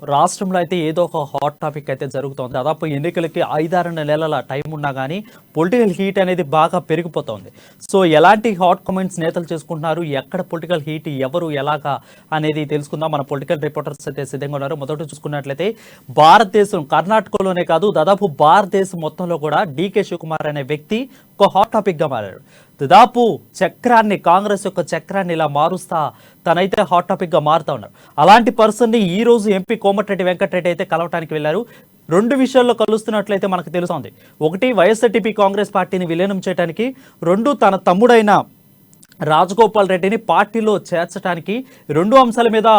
రాష్ట్రంలో అయితే ఏదో ఒక హాట్ టాపిక్ అయితే జరుగుతోంది. దాదాపు ఎన్నికలకి 5-6 నెలల టైం ఉన్నా గానీ, పొలిటికల్ హీట్ అనేది బాగా పెరిగిపోతోంది. సో, ఎలాంటి హాట్ కామెంట్స్ నేతలు చేసుకుంటున్నారు? ఎక్కడ పొలిటికల్ హీట్ ఎవరు ఎలాగా అనేది తెలుసుకుందాం. మన పొలిటికల్ రిపోర్టర్స్ అయితే సిద్ధంగా ఉన్నారు. మొదట చూసుకున్నట్లయితే భారతదేశం కర్ణాటకలోనే కాదు, దాదాపు భారతదేశం మొత్తంలో కూడా డీకే శివకుమార్ అనే వ్యక్తి ఒక హాట్ టాపిక్గా మారాడు. దాదాపు చక్రాన్ని, కాంగ్రెస్ యొక్క చక్రాన్ని ఇలా మారుస్తా తనైతే హాట్ టాపిక్గా మారుతా ఉన్నారు. అలాంటి పర్సన్ని ఈ రోజు ఎంపీ కోమటిరెడ్డి వెంకటరెడ్డి అయితే కలవటానికి వెళ్లారు. రెండు విషయాల్లో కలుస్తున్నట్లయితే మనకు తెలుస్తోంది. ఒకటి, వైఎస్ఆర్టీపీ కాంగ్రెస్ పార్టీని విలీనం చేయడానికి, రెండు, తన తమ్ముడైన రాజగోపాల్ రెడ్డిని పార్టీలో చేర్చడానికి, రెండు అంశాల మీద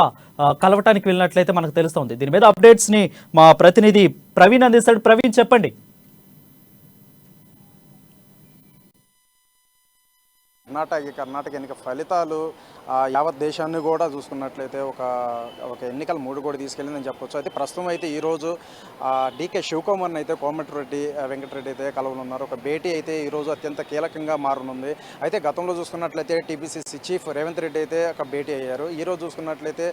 కలవటానికి వెళ్ళినట్లయితే మనకు తెలుస్తోంది. దీని మీద అప్డేట్స్ ని మా ప్రతినిధి ప్రవీణ్ అందిస్తాడు. ప్రవీణ్, చెప్పండి. కర్ణాటక ఎన్నిక ఫలితాలు యావత్ దేశాన్ని కూడా చూసుకున్నట్లయితే ఒక ఎన్నికల మూడు కూడా తీసుకెళ్ళిందని చెప్పొచ్చు. అయితే ప్రస్తుతం అయితే ఈరోజు డీకే శివకుమార్ని అయితే కోమటిరెడ్డి వెంకటరెడ్డి అయితే కలవనున్నారు. ఒక భేటీ అయితే ఈరోజు అత్యంత కీలకంగా మారనుంది. అయితే గతంలో చూసుకున్నట్లయితే టీపీసీసీ చీఫ్ రేవంత్ రెడ్డి అయితే ఒక భేటీ అయ్యారు. ఈరోజు చూసుకున్నట్లయితే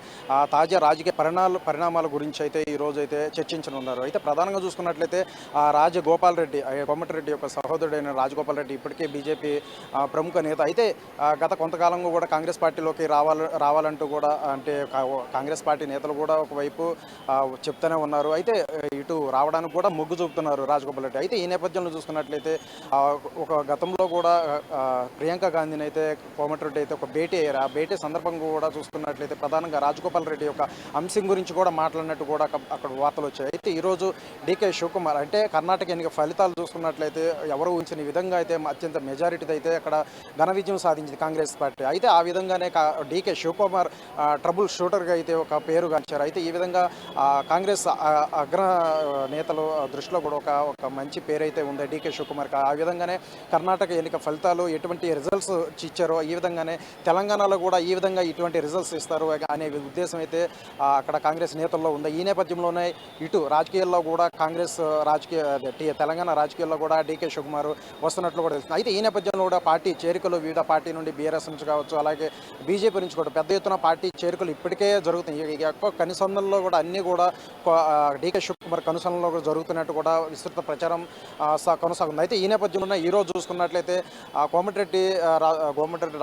తాజా రాజకీయ పరిణామాల గురించి అయితే ఈరోజు అయితే చర్చించనున్నారు. అయితే ప్రధానంగా చూసుకున్నట్లయితే రాజగోపాల్ రెడ్డి, కోమటిరెడ్డి యొక్క సహోదరుడైన రాజగోపాల్ రెడ్డి ఇప్పటికే బీజేపీ ప్రముఖ నేత. అయితే గత కొంతకాలంగా కూడా కాంగ్రెస్ పార్టీలోకి రావాలంటూ కూడా, అంటే కాంగ్రెస్ పార్టీ నేతలు కూడా ఒకవైపు చెప్తూనే ఉన్నారు. అయితే ఇటు రావడానికి కూడా మొగ్గు చూపుతున్నారు రాజగోపాల్ రెడ్డి. అయితే ఈ నేపథ్యంలో చూసుకున్నట్లయితే ఒక గతంలో కూడా ప్రియాంక గాంధీని అయితే కోమటిరెడ్డి అయితే ఒక భేటీ అయ్యారు. ఆ భేటీ సందర్భంగా కూడా చూసుకున్నట్లయితే ప్రధానంగా రాజగోపాల్ రెడ్డి యొక్క అంశం గురించి కూడా మాట్లాడినట్టు కూడా అక్కడ వార్తలు వచ్చాయి. అయితే ఈరోజు డీకే శివకుమార్, అంటే కర్ణాటక ఎన్నిక ఫలితాలు చూసుకున్నట్లయితే ఎవరు ఊహించిన విధంగా అయితే అత్యంత మెజారిటీ అయితే అక్కడ ఘన విజయం సాధించింది కాంగ్రెస్ పార్టీ. అయితే ఆ విధంగానే డీకే శివకుమార్ ట్రబుల్ షూటర్గా అయితే ఒక పేరు గాంచారు. అయితే ఈ విధంగా కాంగ్రెస్ అగ్ర నేతలు దృష్టిలో కూడా ఒక మంచి పేరు అయితే ఉంది డీకే శివకుమార్. ఆ విధంగానే కర్ణాటక ఎన్నిక ఫలితాలు ఎటువంటి రిజల్ట్స్ ఇచ్చారో ఈ విధంగానే తెలంగాణలో కూడా ఈ విధంగా ఇటువంటి రిజల్ట్స్ ఇస్తారు అనే ఉద్దేశం అయితే అక్కడ కాంగ్రెస్ నేతల్లో ఉంది. ఈ నేపథ్యంలోనే ఇటు రాజకీయాల్లో కూడా కాంగ్రెస్ తెలంగాణ రాజకీయాల్లో కూడా డీకే శివకుమార్ వస్తున్నట్లు కూడా తెలుస్తుంది. అయితే ఈ నేపథ్యంలో కూడా పార్టీ చేరికలు వివిధ పార్టీ నుండి బీఆర్ఎస్ నుంచి కావచ్చు, అలాగే బీజేపీ నుంచి కూడా పెద్ద ఎత్తున పార్టీ చేరికలు ఇప్పటికే జరుగుతున్నాయి. ఎక్కువ కనుసంధంలో కూడా అన్నీ కూడా డీకే శివకుమార్ కనుసంధంలో కూడా జరుగుతున్నట్టు కూడా విస్తృత ప్రచారం కొనసాగుతుంది. అయితే ఈ నేపథ్యంలో ఈరోజు చూసుకున్నట్లయితే కోమటిరెడ్డి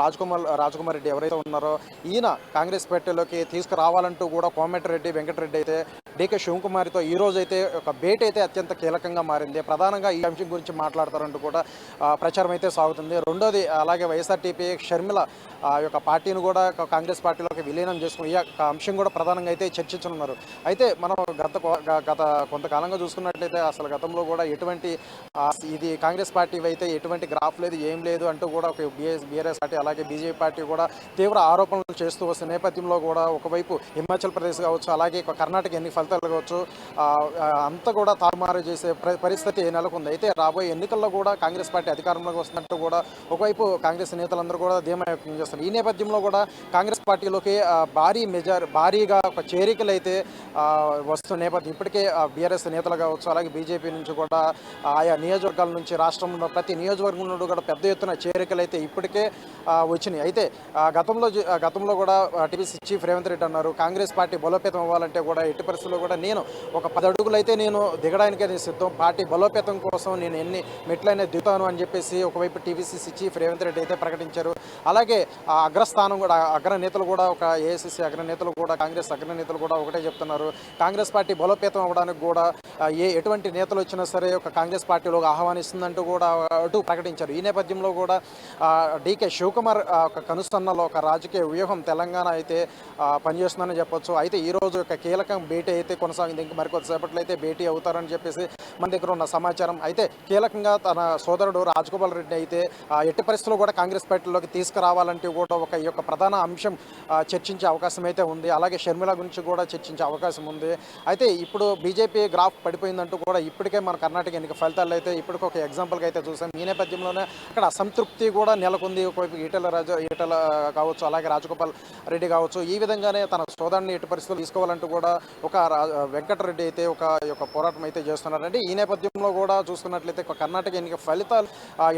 రాజకుమార్ రెడ్డి ఎవరైతే ఉన్నారో ఈయన కాంగ్రెస్ పార్టీలోకి తీసుకురావాలంటూ కూడా కోమటిరెడ్డి వెంకటరెడ్డి అయితే డీకే శివకుమార్తో ఈ రోజు అయితే ఒక భేటీ అయితే అత్యంత కీలకంగా మారింది. ప్రధానంగా ఈ అంశం గురించి మాట్లాడతారంటూ కూడా ప్రచారం అయితే సాగుతుంది. రెండోది, అలాగే వైఎస్ఆర్టీపీ షర్మిల యొక్క పార్టీని కూడా కాంగ్రెస్ పార్టీలోకి విలీనం చేసుకుని ఈ అంశం కూడా ప్రధానంగా అయితే చర్చించనున్నారు. అయితే మనం గత కొంతకాలంగా చూసుకున్నట్లయితే అసలు గతంలో కూడా ఇది కాంగ్రెస్ పార్టీ అయితే ఎటువంటి గ్రాఫ్ లేదు, ఏం లేదు అంటూ కూడా ఒక బీఆర్ఎస్ పార్టీ అలాగే బీజేపీ పార్టీ కూడా తీవ్ర ఆరోపణలు చేస్తూ వస్తున్న నేపథ్యంలో కూడా ఒకవైపు హిమాచల్ ప్రదేశ్ కావచ్చు, అలాగే కర్ణాటక ఎన్ని ఫలితాలు కావచ్చు, అంతా కూడా తారుమారు చేసే పరిస్థితి నెలకొంది. అయితే రాబోయే ఎన్నికల్లో కూడా కాంగ్రెస్ పార్టీ అధికారంలోకి వస్తున్నట్టు కూడా ఒకవైపు కాంగ్రెస్ నేతలందరూ కూడా ధీమా వ్యక్తం చేస్తారు. ఈ నేపథ్యంలో కూడా కాంగ్రెస్ పార్టీలోకి భారీగా ఒక చేరికలు అయితే వస్తున్న నేపథ్యం ఇప్పటికే బీఆర్ఎస్ నేతలు కావచ్చు, అలాగే బీజేపీ నుంచి కూడా ఆయా నియోజకవర్గాల నుంచి రాష్ట్రంలో ప్రతి నియోజకవర్గం నుండి కూడా పెద్ద ఎత్తున చేరికలు అయితే ఇప్పటికే వచ్చినాయి. అయితే గతంలో కూడా టీపీసీ చీఫ్ రేవంత్ రెడ్డి అన్నారు, కాంగ్రెస్ పార్టీ బలోపేతం అవ్వాలంటే కూడా ఎట్టి పరిస్థితుల్లో కూడా నేను ఒక 10 అడుగులు అయితే నేను దిగడానికే సిద్ధం, పార్టీ బలోపేతం కోసం నేను ఎన్ని మెట్లైనా దిగుతాను అని చెప్పేసి ఒకవైపు టీపీసీసీ చీఫ్ రేవంత్ రెడ్డి అయితే ప్రకటించారు. అలాగే అగ్రస్థానం కూడా అగ్రనేతలు కూడా ఒక ఏఐసీసీ అగ్రనేతలు కూడా కాంగ్రెస్ అగ్రనేతలు కూడా ఒకటే చెప్తున్నారు, కాంగ్రెస్ పార్టీ బలోపేతం అవ్వడానికి కూడా ఎటువంటి నేతలు వచ్చినా సరే ఒక కాంగ్రెస్ పార్టీలోకి ఆహ్వానిస్తుందంటూ కూడా అటు ప్రకటించారు. ఈ నేపథ్యంలో కూడా డీకే శివకుమార్ ఒక కనుసన్నలో ఒక రాజకీయ వ్యూహం తెలంగాణ అయితే పనిచేస్తుందని చెప్పొచ్చు. అయితే ఈరోజు ఒక కీలకం భేటీ అయితే కొనసాగింది. ఇంక మరికొద్దిసేపట్లో అయితే భేటీ అవుతారని చెప్పేసి మన దగ్గర ఉన్న సమాచారం. అయితే కీలకంగా తన సోదరుడు రాజగోపాల్ రెడ్డి అయితే ఎట్టి పరిస్థితుల్లో కూడా కాంగ్రెస్ పార్టీలోకి తీసుకురావాలంటే కూడా ఈ యొక్క ప్రధాన అంశం చర్చించే అవకాశం అయితే ఉంది. అలాగే షర్మిల గురించి కూడా చర్చించే అవకాశం ఉంది. అయితే ఇప్పుడు బీజేపీ గ్రాఫ్ పడిపోయిందంటూ కూడా ఇప్పటికే మన కర్ణాటక ఎన్నిక ఫలితాలు అయితే ఇప్పటికి ఒక ఎగ్జాంపుల్గా అయితే చూసాం. ఈ నేపథ్యంలోనే అక్కడ అసంతృప్తి కూడా నెలకొంది. ఒకవైపు ఈటల కావచ్చు, అలాగే రాజగోపాల్ రెడ్డి కావచ్చు, ఈ విధంగానే తన సోదరుని ఎట్టి పరిస్థితులు తీసుకోవాలంటూ కూడా ఒక వెంకటరెడ్డి అయితే ఒక పోరాటం అయితే చేస్తున్నారంటే ఈ నేపథ్యంలో కూడా చూసుకున్నట్లయితే కర్ణాటక ఎన్నిక ఫలితాలు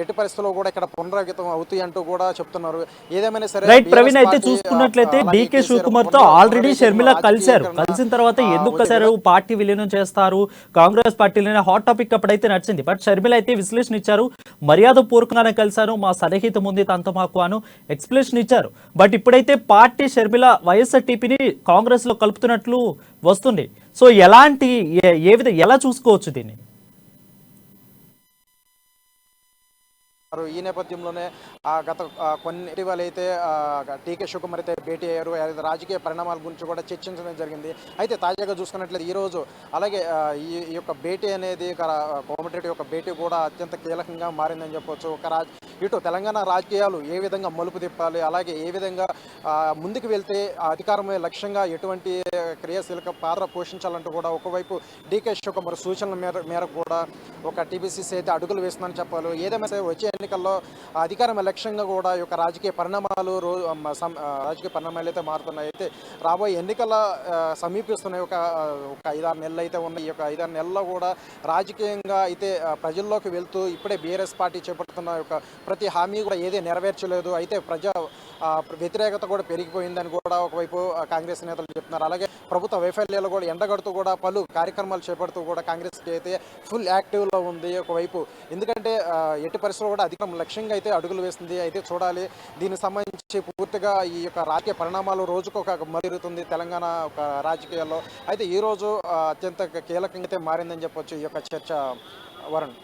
ఎట్టి పరిస్థితుల్లో కూడా ఇక్కడ పునరావృతం అవుతాయి పూర్తి అంటూ కూడా చెప్తున్నారు. ఏదేమైనా సరే రైట్ బీఆర్ఎస్ ప్రవీణ్, అయితే పార్టీ చూసుకున్నట్లయితే అలాగే డీకే కేసీఆర్ శివకుమార్ తో మొన్న ఆల్రెడీ మొన్నటి షర్మిల కలిశారు. రాజకీయంగా కలిసిన తర్వాత ఎందుకు కలిశారు, పార్టీ విలీనం చేస్తారు, కాంగ్రెస్ పార్టీలోనే హాట్ టాపిక్ అప్పుడైతే నడిచింది. బట్ షర్మిల అయితే విశ్లేషణ ఇచ్చారు, మర్యాద పూర్వకంగానే కలిశారు, మా సన్నిహితం ఉంది తనతో మాకు అను ఎక్స్ప్లెనేషన్ ఇచ్చారు. బట్ ఇప్పుడైతే పార్టీ షర్మిల వైఎస్ఆర్టీపీని కాంగ్రెస్ లో కలుపుతున్నట్లు వస్తుంది. సో ఎలాంటి ఏ విధంగా ఎలా చూసుకోవచ్చు దీన్ని? ఈ నేపథ్యంలోనే గత కొన్ని ఇటీవల అయితే టీకే శివకుమార్ అయితే భేటీ అయ్యారు. రాజకీయ పరిణామాల గురించి కూడా చర్చించడం జరిగింది. అయితే తాజాగా చూసుకున్నట్లయితే ఈరోజు అలాగే ఈ యొక్క భేటీ అనేది కోమటిరెడ్డి యొక్క భేటీ కూడా అత్యంత కీలకంగా మారిందని చెప్పొచ్చు. ఇటు తెలంగాణ రాజకీయాలు ఏ విధంగా మలుపు తిప్పాలి, అలాగే ఏ విధంగా ముందుకు వెళ్తే అధికారమే లక్ష్యంగా ఎటువంటి క్రియాశీలక పాత్ర పోషించాలంటూ కూడా ఒకవైపు డీకే శివకుమార్ సూచనల మేరకు కూడా ఒక టీపీసీసీ అయితే అడుగులు వేస్తుందని చెప్పాలి. ఏదేమైనా సరే వచ్చే ఎన్నికల్లో అధికారం లక్ష్యంగా కూడా ఈ యొక్క రాజకీయ పరిణామాలు అయితే మారుతున్నాయి. అయితే రాబోయే ఎన్నికల సమీపిస్తున్నాయి. ఒక 5-6 నెలలు అయితే ఉన్నాయి. ఈ యొక్క 5-6 నెలల్లో కూడా రాజకీయంగా అయితే ప్రజల్లోకి వెళ్తూ ఇప్పుడే బీఆర్ఎస్ పార్టీ చేపడుతున్న యొక్క ప్రతి హామీ కూడా ఏదే నెరవేర్చలేదు. అయితే ప్రజా వ్యతిరేకత కూడా పెరిగిపోయిందని కూడా ఒకవైపు కాంగ్రెస్ నేతలు చెప్తున్నారు. అలాగే ప్రభుత్వ వైఫల్యాలు కూడా ఎండగడుతూ కూడా పలు కార్యక్రమాలు చేపడుతూ కూడా కాంగ్రెస్కి అయితే ఫుల్ యాక్టివ్లో ఉంది ఒకవైపు. ఎందుకంటే ఎట్టి పరిస్థితుల్లో కూడా అధికారం లక్ష్యంగా అయితే అడుగులు వేస్తుంది. అయితే చూడాలి దీనికి సంబంధించి పూర్తిగా ఈ యొక్క రాజకీయ పరిణామాలు రోజుకు ఒక మరుగుతుంది తెలంగాణ ఒక రాజకీయాల్లో. అయితే ఈరోజు అత్యంత కీలకంగా అయితే మారిందని చెప్పొచ్చు ఈ యొక్క చర్చ. వరుణ్.